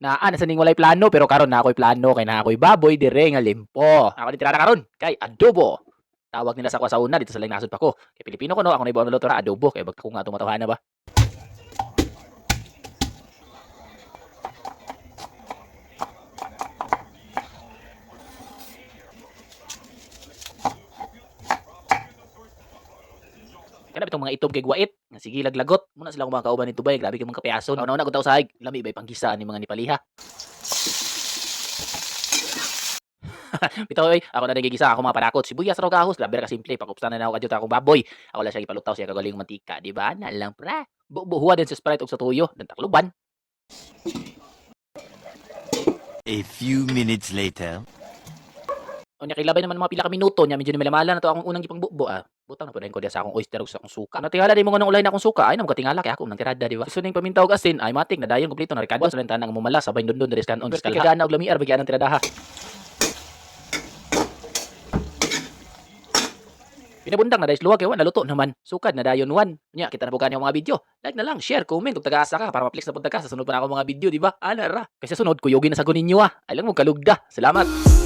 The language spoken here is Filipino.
Naa na sa ning walay plano pero karon na ako'y plano kay na ako'y baboy dire nga limpo. Ako ni tirada karon kay adobo. Tawag nila sa kwasauna dito sa laing nasod pa ko. Kay Pilipino ko no, ako na ibaw luto ra adobo kay bagta ko nga tumatawhana ba. Kana bitong mga itob kay guwait nga sige laglagot muna sila mga kauban ni Tubay grabe kay mga kapiason. Una-una gud taw sahig lami bay panggisa ni mga Nipaliha. Bitaw oy, ako na nagigisa ako mga panakot. Sibuyas raw gahos, grabe ra ka simple. Pakupstan na ako kadto akong baboy. Ako lang siya ipalutaw siya kagaling mantika, di ba? Na lang pra. Buhuwa din sa Sprite ug sa tuyo, dan takluban. A few minutes later. Unya kay labay naman mga pila ka minuto nya medyo ni malamala na to akong unang gipangbubo ah. Butang na pud ko diya sa akong oyster ug sa akong suka. Natingala di mo nganong ulay na akong suka ay namo katingala kay ako nang tirada di ba. Suning paminta ug asin ay matik na dayon kompleto na rekado sa rentahan ang mumala sabay dundon diri sa kanon. Fiskal gana og lamiar bagyan ang tiradaha. Pinabundang na dahil luwag kay naluto naman. Sukad na dayon wan. Nya kita na bukan yung mga video. Like na lang, share, comment ug taga-asa ka para ma-flex na punta ka sa sunod pa na ako mga video, di ba? Ana ra. Kasi sunod kuyogin na sa ninyo ah. Ay lang mo kalugda. Salamat.